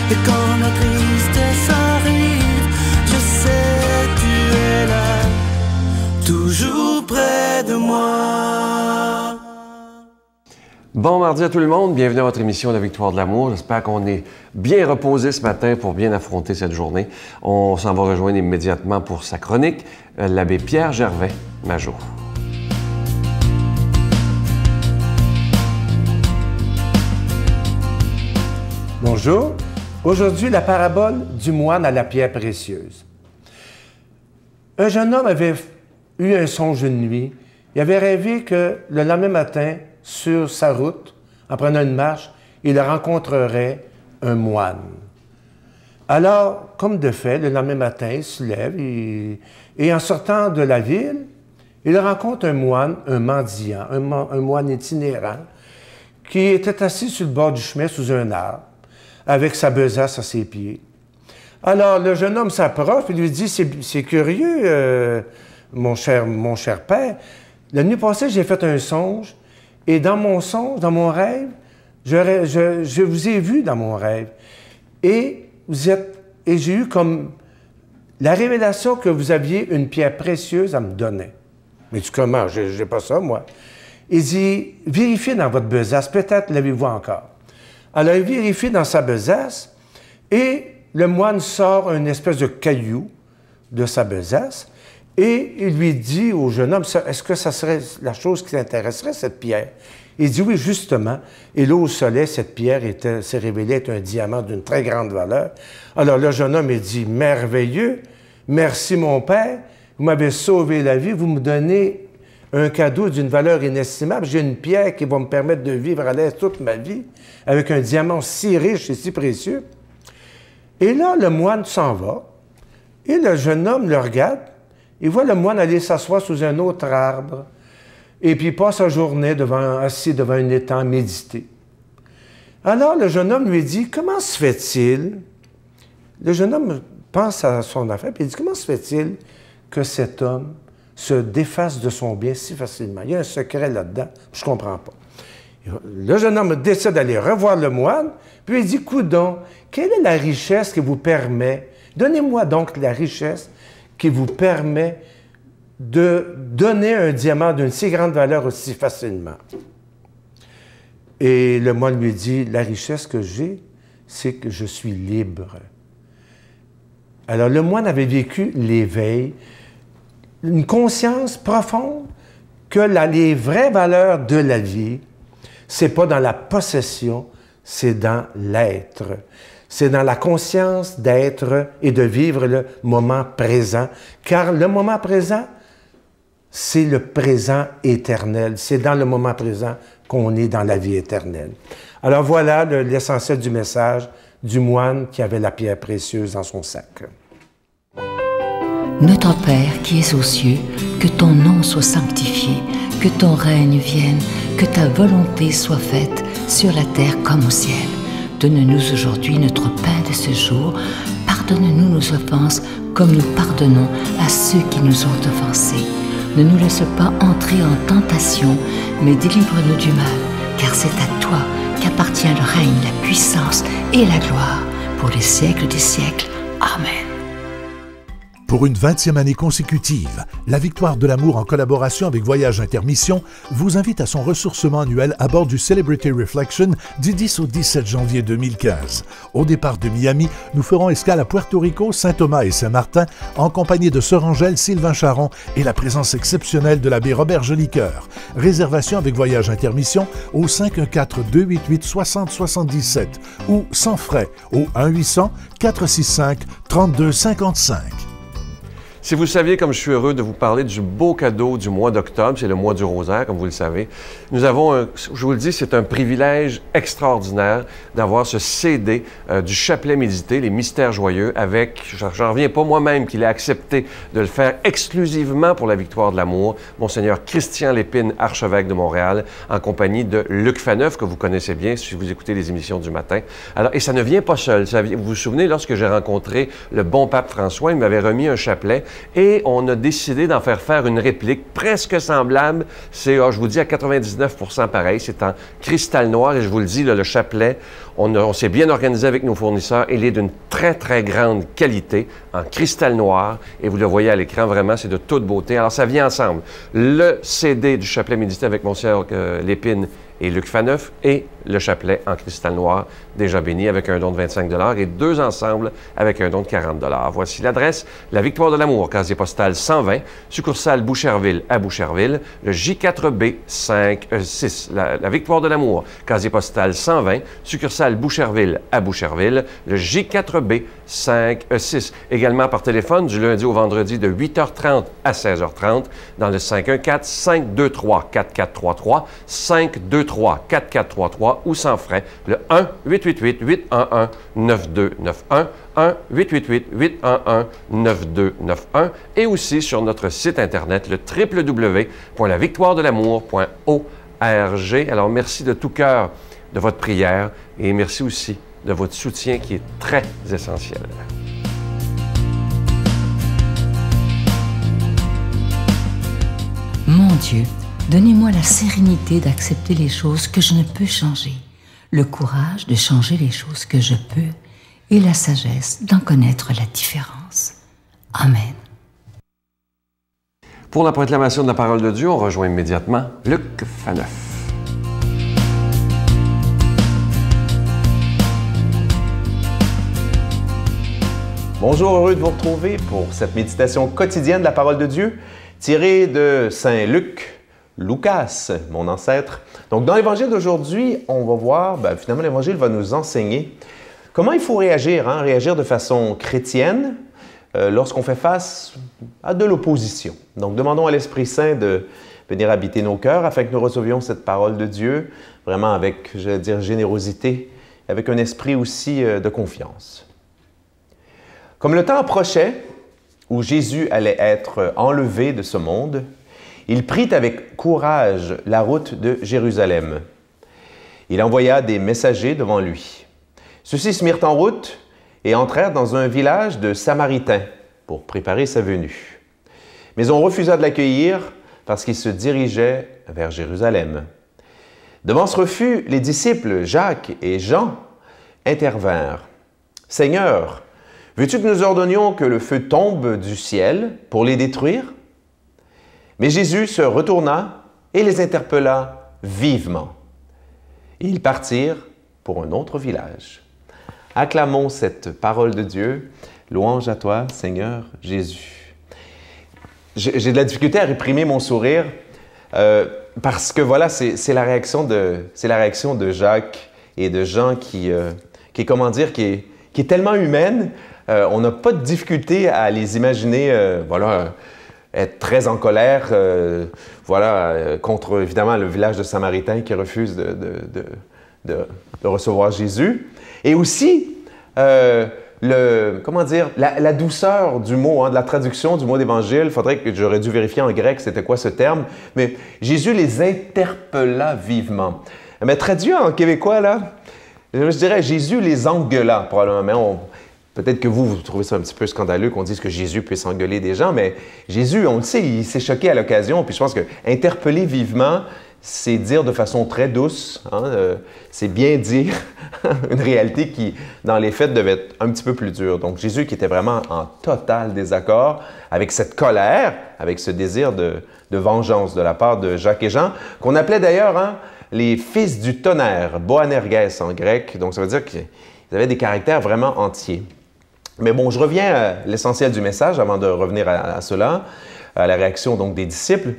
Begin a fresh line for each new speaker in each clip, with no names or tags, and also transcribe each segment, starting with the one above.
Et quand la tristesse arrive, je sais tu es là, toujours près de moi.
Bon mardi à tout le monde, bienvenue à votre émission La Victoire de l'amour. J'espère qu'on est bien reposé ce matin pour bien affronter cette journée. On s'en va rejoindre immédiatement pour sa chronique, l'abbé Pierre Gervais, Majot.
Bonjour. Aujourd'hui, la parabole du moine à la pierre précieuse. Un jeune homme avait eu un songe une nuit. Il avait rêvé que le lendemain matin, sur sa route, en prenant une marche, il rencontrerait un moine. Alors, comme de fait, le lendemain matin, il se lève et en sortant de la ville, il rencontre un moine, un mendiant, un moine itinérant, qui était assis sur le bord du chemin sous un arbre, avec sa besace à ses pieds. Alors, le jeune homme s'approche et lui dit, c'est curieux, mon cher père, la nuit passée, j'ai fait un songe, et dans mon songe, dans mon rêve, je vous ai vu dans mon rêve. Et j'ai eu comme la révélation que vous aviez une pierre précieuse à me donner. Mais tu comment? J'ai pas ça, moi. Il dit, vérifiez dans votre besace, peut-être l'avez-vous encore. Alors, il vérifie dans sa besace, et le moine sort une espèce de caillou de sa besasse, et il lui dit au jeune homme, est-ce que ça serait la chose qui t'intéresserait, cette pierre? Il dit oui, justement. Et là, au soleil, cette pierre s'est révélée être un diamant d'une très grande valeur. Alors, le jeune homme, il dit, merveilleux, merci mon père, vous m'avez sauvé la vie, vous me donnez un cadeau d'une valeur inestimable. J'ai une pierre qui va me permettre de vivre à l'aise toute ma vie, avec un diamant si riche et si précieux. Et là, le moine s'en va, et le jeune homme le regarde. Il voit le moine aller s'asseoir sous un autre arbre, et puis il passe sa journée assis devant un étang, méditer. Alors le jeune homme lui dit, comment se fait-il? Le jeune homme pense à son affaire, puis il dit, comment se fait-il que cet homme se défasse de son bien si facilement? Il y a un secret là-dedans, je ne comprends pas. Le jeune homme décide d'aller revoir le moine, puis il dit, coudonc, quelle est la richesse qui vous permet, donnez-moi donc la richesse qui vous permet de donner un diamant d'une si grande valeur aussi facilement. Et le moine lui dit, la richesse que j'ai, c'est que je suis libre. Alors le moine avait vécu l'éveil, une conscience profonde que les vraies valeurs de la vie, c'est pas dans la possession, c'est dans l'être. C'est dans la conscience d'être et de vivre le moment présent. Car le moment présent, c'est le présent éternel. C'est dans le moment présent qu'on est dans la vie éternelle. Alors voilà l'essentiel du message du moine qui avait la pierre précieuse dans son sac.
Notre Père qui es aux cieux, que ton nom soit sanctifié, que ton règne vienne, que ta volonté soit faite sur la terre comme au ciel. Donne-nous aujourd'hui notre pain de ce jour. Pardonne-nous nos offenses comme nous pardonnons à ceux qui nous ont offensés. Ne nous laisse pas entrer en tentation, mais délivre-nous du mal, car c'est à toi qu'appartient le règne, la puissance et la gloire pour les siècles des siècles. Amen.
Pour une 20e année consécutive, la Victoire de l'amour en collaboration avec Voyage Intermission vous invite à son ressourcement annuel à bord du Celebrity Reflection du 10 au 17 janvier 2015. Au départ de Miami, nous ferons escale à Puerto Rico, Saint-Thomas et Saint-Martin en compagnie de Sœur Angèle, Sylvain Charon et la présence exceptionnelle de l'abbé Robert Jolicoeur. Réservation avec Voyage Intermission au 514-288-6077 ou sans frais au 1-800-465-3255.
Si vous saviez comme je suis heureux de vous parler du beau cadeau du mois d'octobre, c'est le mois du rosaire, comme vous le savez. Nous avons, je vous le dis, c'est un privilège extraordinaire d'avoir ce CD du chapelet médité, les mystères joyeux, avec, j'en reviens pas moi-même qu'il ait accepté de le faire exclusivement pour la Victoire de l'amour, Monseigneur Christian Lépine, archevêque de Montréal, en compagnie de Luc Faneuf, que vous connaissez bien si vous écoutez les émissions du matin. Alors, et ça ne vient pas seul. Vous vous souvenez, lorsque j'ai rencontré le bon pape François, il m'avait remis un chapelet Et on a décidé d'en faire une réplique presque semblable. C'est, je vous dis, à 99% pareil. C'est en cristal noir et je vous le dis, là, le chapelet, on s'est bien organisé avec nos fournisseurs. Il est d'une très, très grande qualité en cristal noir. Et vous le voyez à l'écran, vraiment, c'est de toute beauté. Alors, ça vient ensemble. Le CD du chapelet méditer avec Monseigneur Lépine et Luc Faneuf et le chapelet en cristal noir, déjà béni avec un don de 25 $ et 2 ensemble avec un don de 40 $. Voici l'adresse, la Victoire de l'Amour, casier postal 120, succursale Boucherville à Boucherville, le J4B 6. La Victoire de l'Amour, casier postal 120, succursale Boucherville à Boucherville, le J4B 6. Également par téléphone du lundi au vendredi de 8h30 à 16h30 dans le 514-523-4433, 523-4433 ou sans frais, le 1-888-811-9291, 1-888-811-9291 et aussi sur notre site Internet, le www.lavictoiredelamour.org. Alors, merci de tout cœur de votre prière et merci aussi de votre soutien qui est très essentiel.
Mon Dieu, donnez-moi la sérénité d'accepter les choses que je ne peux changer, le courage de changer les choses que je peux et la sagesse d'en connaître la différence. Amen.
Pour la proclamation de la parole de Dieu, on rejoint immédiatement Luc Faneuf.
Bonjour, heureux de vous retrouver pour cette méditation quotidienne de la parole de Dieu, tirée de Saint Luc, Lucas, mon ancêtre. Donc, dans l'Évangile d'aujourd'hui, on va voir, finalement, l'Évangile va nous enseigner comment il faut réagir, réagir de façon chrétienne lorsqu'on fait face à de l'opposition. Donc, demandons à l'Esprit Saint de venir habiter nos cœurs afin que nous recevions cette parole de Dieu, vraiment avec, je vais dire, générosité, avec un esprit aussi de confiance. Comme le temps approchait, où Jésus allait être enlevé de ce monde, il prit avec courage la route de Jérusalem. Il envoya des messagers devant lui. Ceux-ci se mirent en route et entrèrent dans un village de Samaritains pour préparer sa venue. Mais on refusa de l'accueillir parce qu'il se dirigeait vers Jérusalem. Devant ce refus, les disciples Jacques et Jean intervinrent. « Seigneur, veux-tu que nous ordonnions que le feu tombe du ciel pour les détruire? » Mais Jésus se retourna et les interpella vivement. Et ils partirent pour un autre village. Acclamons cette parole de Dieu. Louange à toi, Seigneur Jésus. J'ai de la difficulté à réprimer mon sourire parce que voilà, c'est la réaction de Jacques et de Jean qui est, comment dire, qui est tellement humaine. On n'a pas de difficulté à les imaginer, être très en colère, contre évidemment le village de Samaritains qui refuse de recevoir Jésus. Et aussi, la douceur du mot, de la traduction du mot d'évangile, j'aurais dû vérifier en grec c'était quoi ce terme, mais Jésus les interpella vivement. Mais traduit en québécois, là, je dirais Jésus les engueula, probablement. Peut-être que vous trouvez ça un petit peu scandaleux qu'on dise que Jésus puisse engueuler des gens, mais Jésus, on le sait, il s'est choqué à l'occasion. Puis je pense que interpeller vivement, c'est dire de façon très douce, c'est bien dire une réalité qui, dans les faits, devait être un petit peu plus dure. Donc Jésus qui était vraiment en total désaccord avec cette colère, avec ce désir de vengeance de la part de Jacques et Jean, qu'on appelait d'ailleurs les fils du tonnerre, Boanerges en grec. Donc ça veut dire qu'ils avaient des caractères vraiment entiers. Mais bon, je reviens à l'essentiel du message avant de revenir à cela, à la réaction donc des disciples.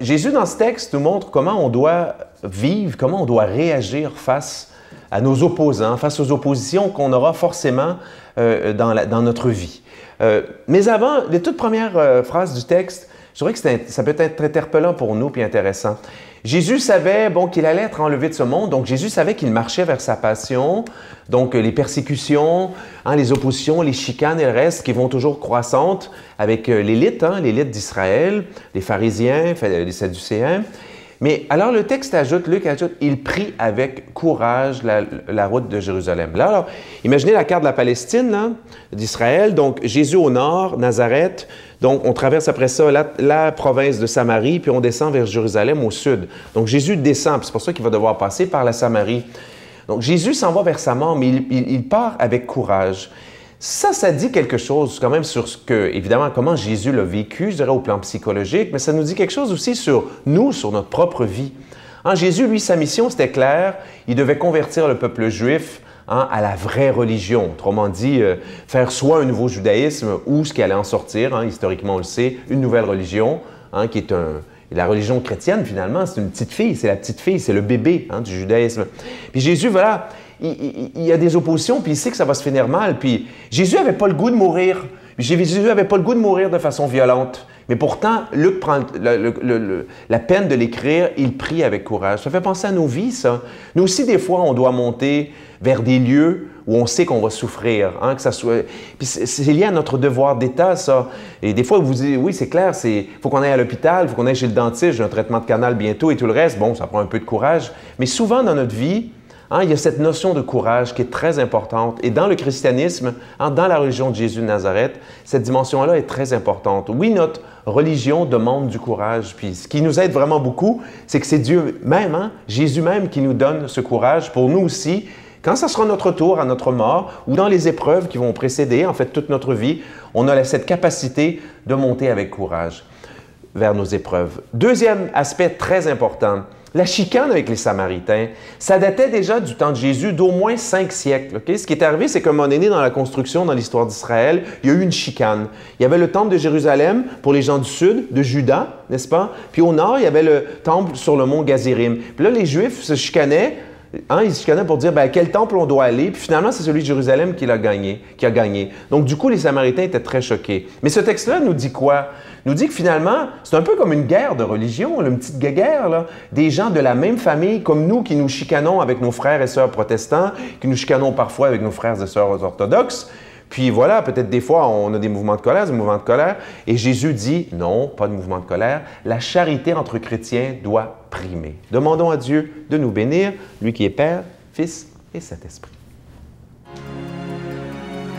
Jésus, dans ce texte, nous montre comment on doit vivre, comment on doit réagir face à nos opposants, face aux oppositions qu'on aura forcément dans notre vie. Mais avant, les toutes premières phrases du texte, je dirais que ça peut être interpellant pour nous puis intéressant. Jésus savait qu'il allait être enlevé de ce monde, donc Jésus savait qu'il marchait vers sa passion, donc les persécutions, les oppositions, les chicanes et le reste qui vont toujours croissantes avec l'élite d'Israël, les pharisiens, les sadducéens. Mais alors le texte ajoute, Luc ajoute, il prit avec courage la route de Jérusalem. Là, alors, imaginez la carte de la Palestine, là, d'Israël. Donc, Jésus au nord, Nazareth. Donc, on traverse après ça la province de Samarie, puis on descend vers Jérusalem au sud. Donc, Jésus descend, puis c'est pour ça qu'il va devoir passer par la Samarie. Donc, Jésus s'en va vers sa mort, mais il part avec courage. Ça dit quelque chose quand même sur ce que, évidemment, comment Jésus l'a vécu, je dirais, au plan psychologique, mais ça nous dit quelque chose aussi sur nous, sur notre propre vie. Jésus, lui, sa mission, c'était clair, il devait convertir le peuple juif à la vraie religion. Autrement dit, faire soit un nouveau judaïsme ou ce qui allait en sortir, historiquement on le sait, une nouvelle religion, qui est la religion chrétienne, finalement, c'est une petite fille, c'est la petite fille, c'est le bébé du judaïsme. Puis Jésus, voilà, il y a des oppositions, puis il sait que ça va se finir mal. Puis Jésus n'avait pas le goût de mourir. Jésus n'avait pas le goût de mourir de façon violente. Mais pourtant, Luc prend la peine de l'écrire, il prie avec courage. Ça fait penser à nos vies, ça. Nous aussi, des fois, on doit monter vers des lieux où on sait qu'on va souffrir, que ça soit... Puis c'est lié à notre devoir d'État, ça. Et des fois, vous dites, oui, c'est clair, il faut qu'on aille à l'hôpital, il faut qu'on aille chez le dentiste, j'ai un traitement de canal bientôt et tout le reste. Bon, ça prend un peu de courage. Mais souvent, dans notre vie, il y a cette notion de courage qui est très importante. Et dans le christianisme, dans la religion de Jésus de Nazareth, cette dimension-là est très importante. Oui, notre religion demande du courage. Puis ce qui nous aide vraiment beaucoup, c'est que c'est Dieu même, Jésus même, qui nous donne ce courage pour nous aussi. Quand ça sera notre tour, à notre mort, ou dans les épreuves qui vont précéder, en fait, toute notre vie, on a cette capacité de monter avec courage vers nos épreuves. Deuxième aspect très important, la chicane avec les Samaritains, ça datait déjà du temps de Jésus d'au moins 5 siècles. Okay? Ce qui est arrivé, c'est qu'à un moment donné, dans la construction, dans l'histoire d'Israël, il y a eu une chicane. Il y avait le temple de Jérusalem pour les gens du sud, de Juda, n'est-ce pas? Puis au nord, il y avait le temple sur le mont Gazirim. Puis là, les Juifs se chicanaient. Ils se chicanaient pour dire à quel temple on doit aller. Puis finalement, c'est celui de Jérusalem qui a gagné. Donc du coup, les Samaritains étaient très choqués. Mais ce texte-là nous dit quoi? Nous dit que finalement, c'est un peu comme une guerre de religion, une petite guerre, là, des gens de la même famille comme nous qui nous chicanons avec nos frères et sœurs protestants, qui nous chicanons parfois avec nos frères et sœurs orthodoxes. Puis voilà, peut-être des fois, on a des mouvements de colère, Et Jésus dit, non, pas de mouvement de colère. La charité entre chrétiens doit primer. Demandons à Dieu de nous bénir, lui qui est Père, Fils et Saint-Esprit.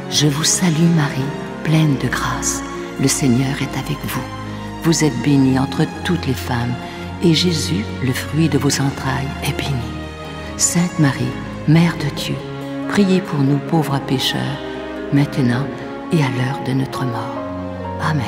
Je vous salue Marie, pleine de grâce. Le Seigneur est avec vous. Vous êtes bénie entre toutes les femmes, et Jésus, le fruit de vos entrailles, est béni. Sainte Marie, Mère de Dieu, priez pour nous pauvres pécheurs, maintenant et à l'heure de notre mort. Amen.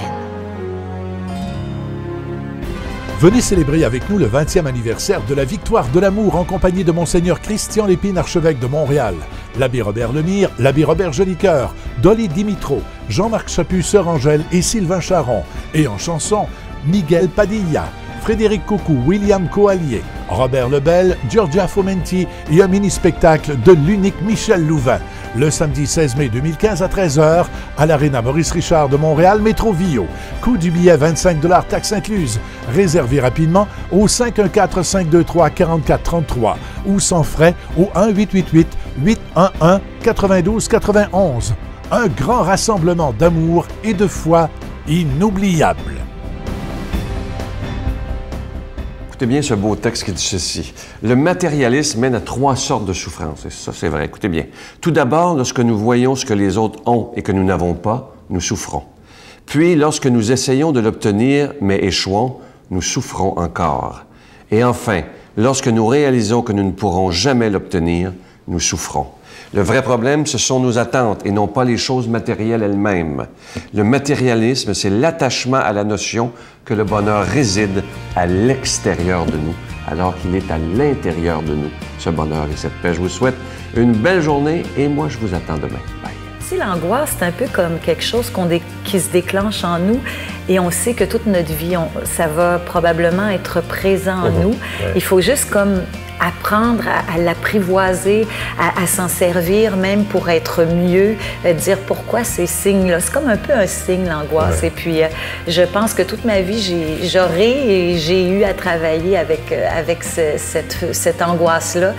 Venez célébrer avec nous le 20e anniversaire de la Victoire de l'amour en compagnie de Monseigneur Christian Lépine, archevêque de Montréal, l'abbé Robert Lemire, l'abbé Robert Jolicoeur, Dolly Dimitro, Jean-Marc Chaput, Sœur Angèle et Sylvain Charon. Et en chanson, Miguel Padilla, Frédéric Coucou, William Coallier, Robert Lebel, Giorgia Fomenti et un mini-spectacle de l'unique Michel Louvain. Le samedi 16 mai 2015 à 13h à l'Arena Maurice Richard de Montréal, Métro Vio. Coût du billet 25 $, taxes incluses. Réservez rapidement au 514-523-4433 ou sans frais au 1-888-811-9291. Un grand rassemblement d'amour et de foi inoubliable.
Écoutez bien ce beau texte qui dit ceci. Le matérialisme mène à 3 sortes de souffrances. Et ça, c'est vrai. Écoutez bien. Tout d'abord, lorsque nous voyons ce que les autres ont et que nous n'avons pas, nous souffrons. Puis, lorsque nous essayons de l'obtenir, mais échouons, nous souffrons encore. Et enfin, lorsque nous réalisons que nous ne pourrons jamais l'obtenir, nous souffrons. Le vrai problème, ce sont nos attentes et non pas les choses matérielles elles-mêmes. Le matérialisme, c'est l'attachement à la notion que le bonheur réside à l'extérieur de nous, alors qu'il est à l'intérieur de nous, ce bonheur et cette paix. Je vous souhaite une belle journée et moi, je vous attends demain. Bye.
Si l'angoisse, c'est un peu comme quelque chose qui se déclenche en nous et on sait que toute notre vie, ça va probablement être présent en nous. Il faut juste comme apprendre à l'apprivoiser, à s'en servir même pour être mieux, dire pourquoi ces signes-là. C'est comme un peu un signe, l'angoisse. Et puis, je pense que toute ma vie, j'ai eu à travailler avec cette angoisse-là.